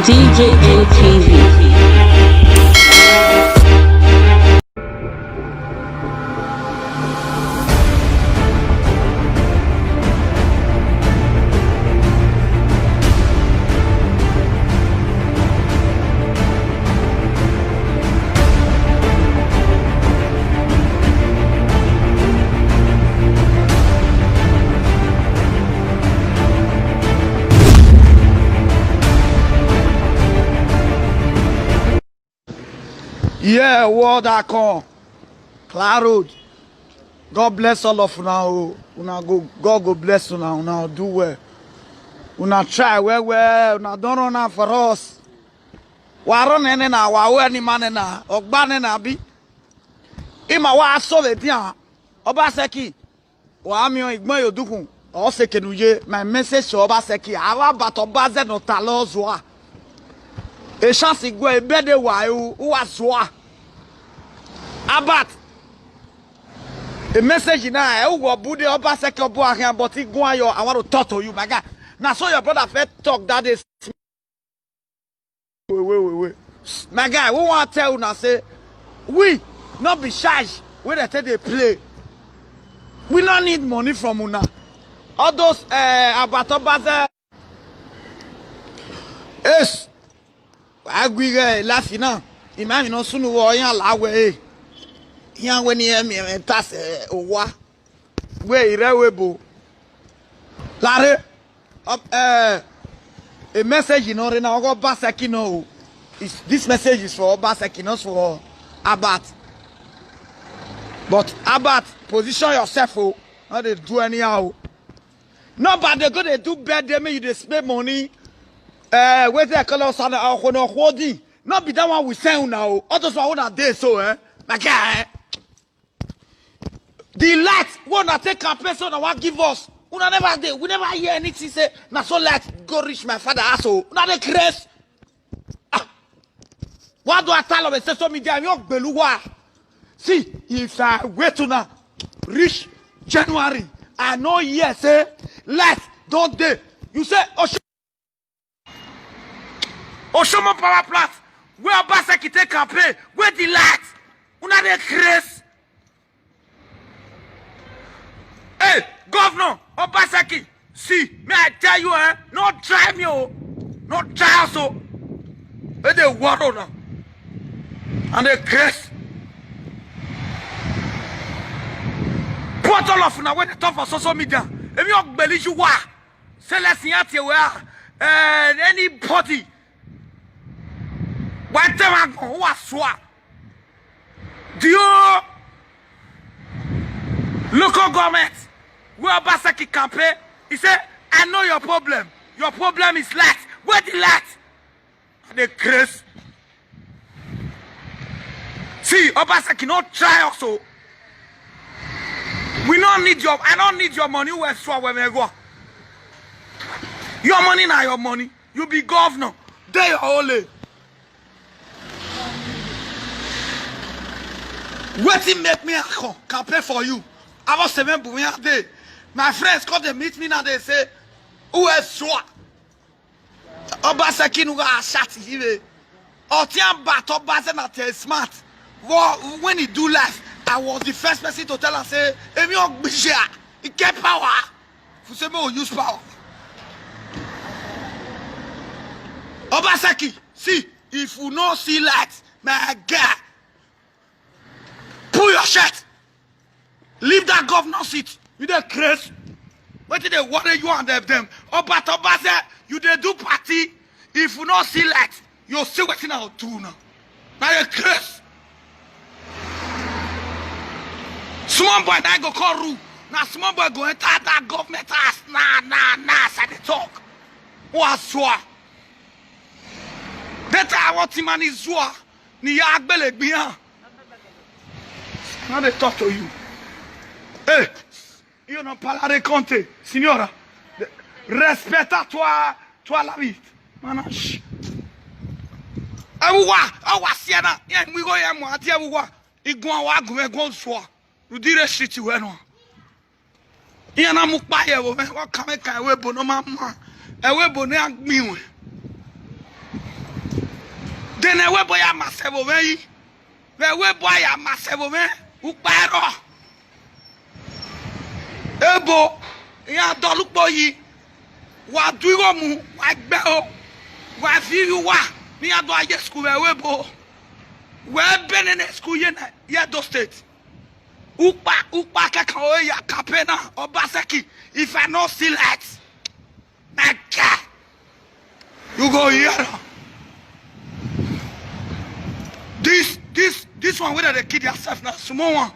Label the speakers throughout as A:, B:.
A: DJ ATV.
B: Yeah, world icon. Claro. God bless all of una. God go bless una. Una do well. Una try well. Una don't run out for us. Waron ene na wawe ni mane na ogbane na bi. Ima wa so le dia. Obaseki. Wa mi on igbon yodukun. O se kenuje. My message to Obaseki. Awa bato baze no talo zoa. E chance igwe ebede wa u wa zoa. Abat. The message now, I will bude Obaseki obo ahian, but he go on your. I want to talk to you, my guy. Now, so your brother first talk that is. Wait. My guy, we want to tell you now, say, we not be shy. We they take they play. We don't need money from una. All those abatobaze. Yes. I agree. Laughing now. Imagine no sooner we yan lawe. Yan when you me tas owa. We irewebo. Lare. A message you know now go Obaseki no. This message is for Obaseki, not for Abat. But Abat, position yourself. Oh, not they do anyhow. No, but they go they do bad. They make you they spend money. Where they call us on our holding. Not be that one we send now. Others one that day so my guy. The light one that take campaign so now what give us. We never hear anything say. Na so light go reach my father asshole. Now they craze. What do I tell them? Say so media. I'm not beluwa. See, if I wait to now reach January, I know yes, say light don't they. You say Oshomo power plant. Where Obaseki take campaign? Where the light? Una they craze. Hey, Governor Obaseki, see, may I tell you, not try me, not try also. Where they water now, and they craze. Put all of now when they talk for social media. If you don't believe you are, say let's see at you anybody. What time who was swap? Do you local government? Where Obaseki campaign, he said, I know your problem. Your problem is light. Where the light? And they craze. See, Obaseki not try also. We don't need your, I don't need your money. Where we go? Your money now, your money. You be governor. They are only. What make me campaign for you? I was 7 day. My friends come to meet me now. They say, "Who is swat? Obaseki no ga shot here. Otian bat Obaseki na tell smart. When he do life, I was the first person to tell her say, "Emi ogbija, he get power. You say me use power." Obaseki, see if you no see light, my guy, pull your shirt. Leave that governor seat. You dey craze. What did they worry you and them? Obaseki, you dey do party. If you not see light, you're still waiting out too now. Now you craze. Small boy that go call rule. Now small boy go enter that government house. Nah, say they talk. What swa? That I want him and his zwa. Ni ya agbele gbiyan. Now they talk to you. Hey, io non parlare con te, signora. Respetta tua la vita. Manash. Awa siena, we go yam ati awa. Igwan wa gun egon so. You dire shit we no. Iana mu pa ye wo, wa kame kan we bo no mama. E we bo ne agbin we. Then a way boy a massive way. The way boy a massive way. Uparo. Ebo. Ya doluk boy. Wa dugo mu. Wa gbeo. Wa fi wa. Me a do aye school we bo. We been in school ye do state. Upa keka o ya kapena Obaseki. If I no see lights. Naka. You go here. This one whether they kill yourself now, small one.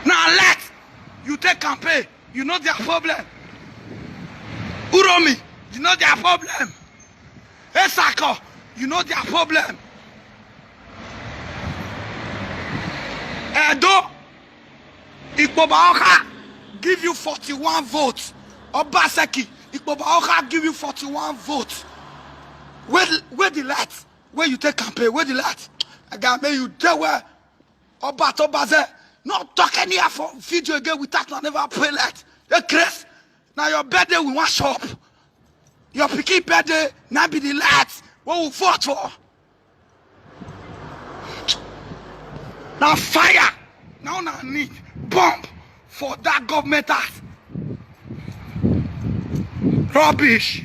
B: Now let you take campaign, you know their problem. Uromi, you know their problem. Esako, you know their problem. Edo, Ikpobaoka give you 41 votes. Obaseki, Ikpobaoka give you 41 votes. Where the lights? Where you take campaign? Where the lights? I got me you there where Obaze. Not talking here for video again without I never pay light. The Chris. Now your birthday we want shop. Your picking birthday now be the lights. What we fought for? Now fire. Now I need bomb for that government act. Rubbish.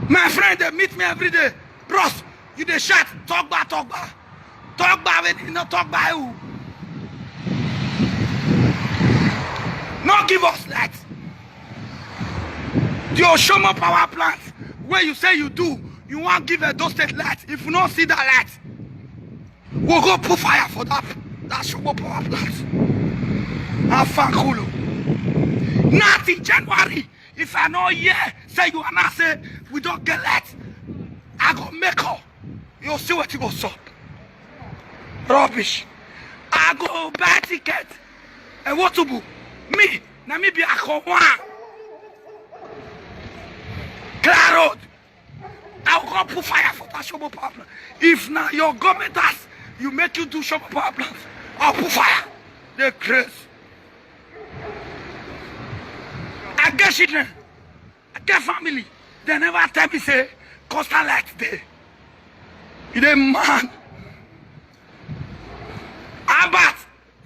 B: My friend, they meet me every day. Bros, you dey chat, talk back. Talk back when you not talk by who. No give us light. The Oshomo power plant, where you say you do, you want give a state light. If you don't see that light, we'll go put fire for that Oshomo power plant. Afankulu. Not in January. If I know say you and I say we don't get light, I go make her. You'll see what you go stop. Rubbish. I go buy ticket. And what to do? Me, Namibia, I go one. Clear road. I will go put fire for that Shobo power plant. If now your government has, you make you do Shobo power plant, I'll put fire. They're crazy. I get children, I get family. They never tell me say constant light there. You a man. Abat,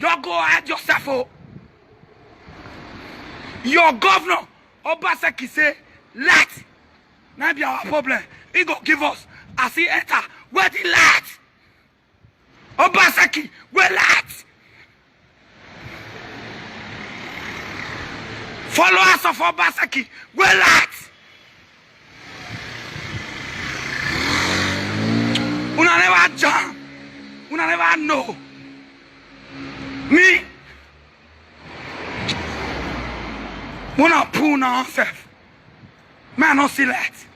B: you go ahead yourself. Oh. Your governor, Obaseki say light. Now be our problem. He go give us as he enter. Where the light? Obaseki, where light? Followers of Obaseki, where light? Una never jump. Una never know. Me? Una pull on ourselves. Man, no see light.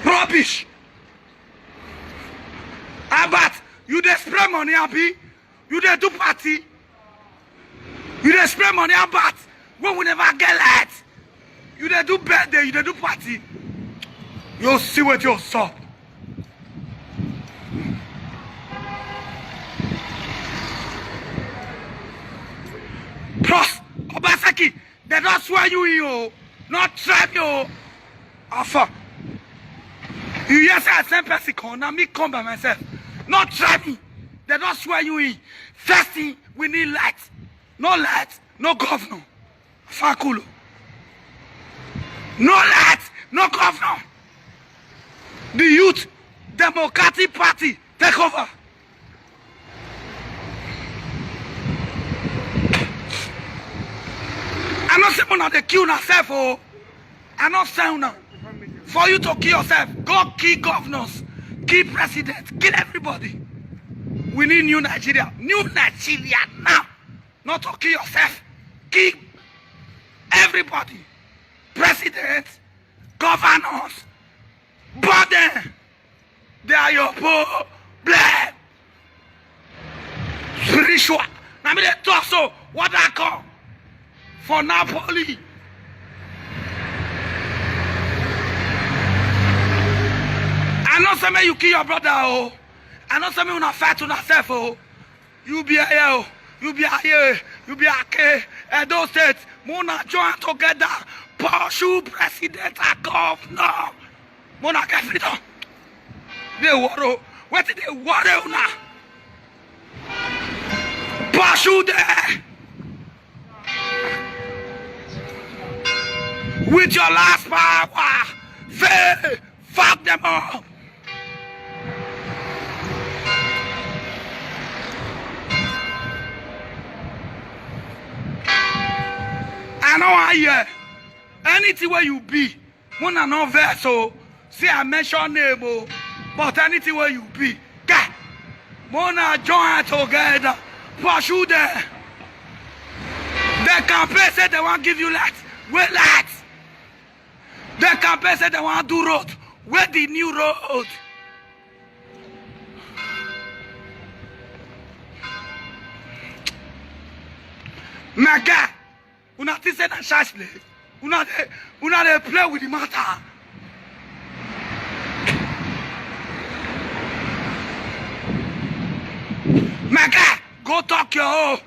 B: Rubbish. Abat, you dey spray money, Abi. You dey do party. You dey spray money, Abat. When we never get light. You dey do birthday, you dey do party. You'll see what you're up. Plus, Obaseki, they don't swear you in, oh. Not try you. Alpha. You hear say I send person come, now me come by myself. Not try me. They don't swear you in. First thing, we need light. No light, no governor. Fakulo. No light, no governor. The Youth Democratic Party take over. I'm not saying that they kill yourself, oh. I'm not saying that. For you to kill yourself, go kill governors, kill presidents, kill everybody. We need new Nigeria. New Nigeria now. Not to kill yourself. Kill everybody. Presidents, governors, burden. They are your problem. Spiritual. Now me they talk so. What I call for Napoli. I know some of you kill your brother, oh. I know some of you not fight to yourself, oh. You be here, oh. you be here, you be here. Edo State, Mona join together. Pursue president and governor. Mona get freedom. They worry. What did they worry now? Pursue there. With your last power, fail, fuck them up. I know I hear anything where you be, when I know vessel, see I mention name, but anything where you be, God, Mona join together, pursue them. The campaign said they want to give you light, wait light. The campaign said they want to do road, where the new road. My God. Una think say that church play. Una they play with the matter. My guy, go talk your own.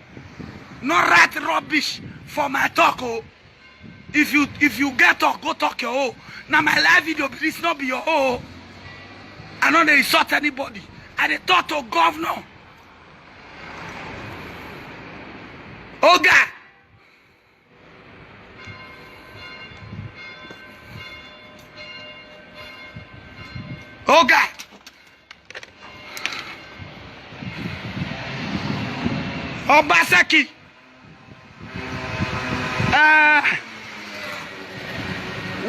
B: Not write rubbish for my talk. Oh. If you get talk, go talk your own. Now my live video, please not be your own. I know they insult anybody. I they talk to governor. Oh God. Oh God. Obaseki.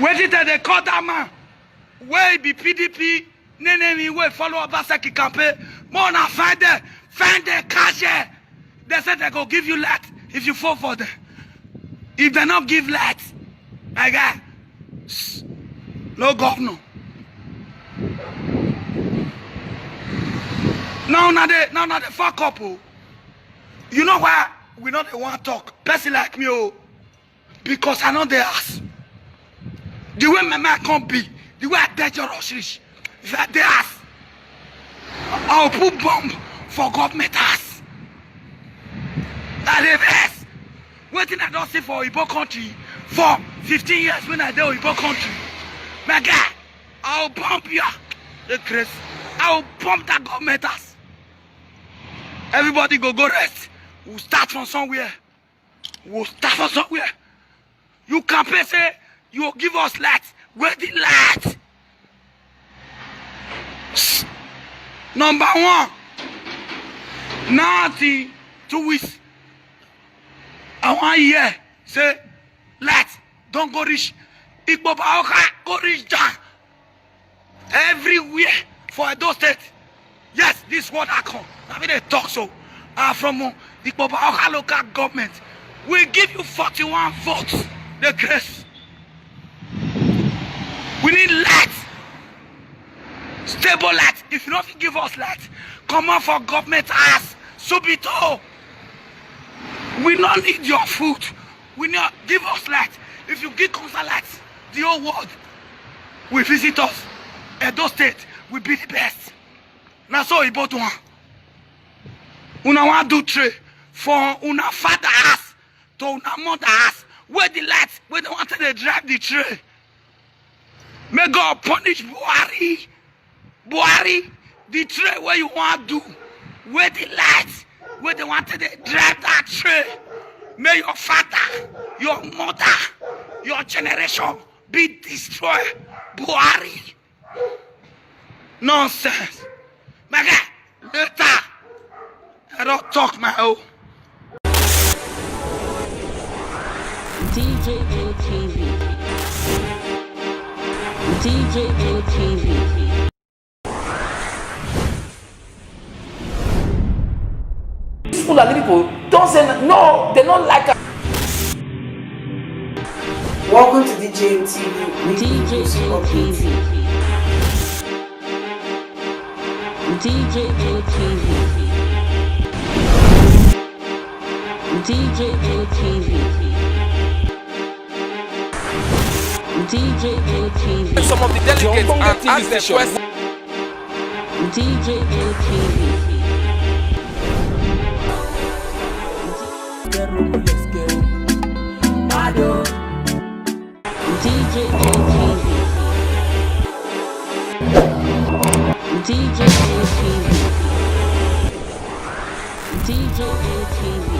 B: Where did they call that man? Where be PDP? Nene we follow Obaseki campaign. More now find the cash here. They said they go give you light if you fall for them. If they not give light, I got no governor. Now they fuck up. Oh. You know why we not want to talk? Person like me, oh, because I know they ask. The way my man can't be, the way I dangerous rich. If I they ask, I'll put bomb for government ass. That the best. Waiting I don't see for Igbo country for 15 years when I do Igbo country. My guy, I'll pump you. The Chris, I'll pump that government ass. Everybody go rest. We'll start from somewhere. You can't say you will give us light. Where the light? Number one. Nothing to wish. I want to hear. Say, light. Don't go reach. Igbo Baoka, go reach down. Everywhere for Edo State. Yes, this is what I come. I mean, they talk so. From the Igbo local government, we give you 41 votes. The grace. We need light. Stable light. If you don't give us light, come on for government ass. Subito. We don't need your food. We need give us light. If you give concert light, the whole world will visit us. Edo State will be the best. Now so Igbo do one. Una want do trade for una father ass to una mother ass. Where the lights, where they wanted to drive the train. May God punish Buhari. Buhari, the train where you want to do. Where the lights, where they wanted to drive that train. May your father, your mother, your generation be destroyed. Buhari. Nonsense. My guy, later. I don't talk my own.
A: DJ ATV. DJ ATV.
C: Fulani people don't say no, they don't like us.
D: Welcome to DJ ATV.
A: DJ ATV. DJ ATV. DJ ATV. DJ ATV.
C: Some of the delegates and ask the question.
A: DJ ATV. DJ ATV. DJ ATV. DJ ATV.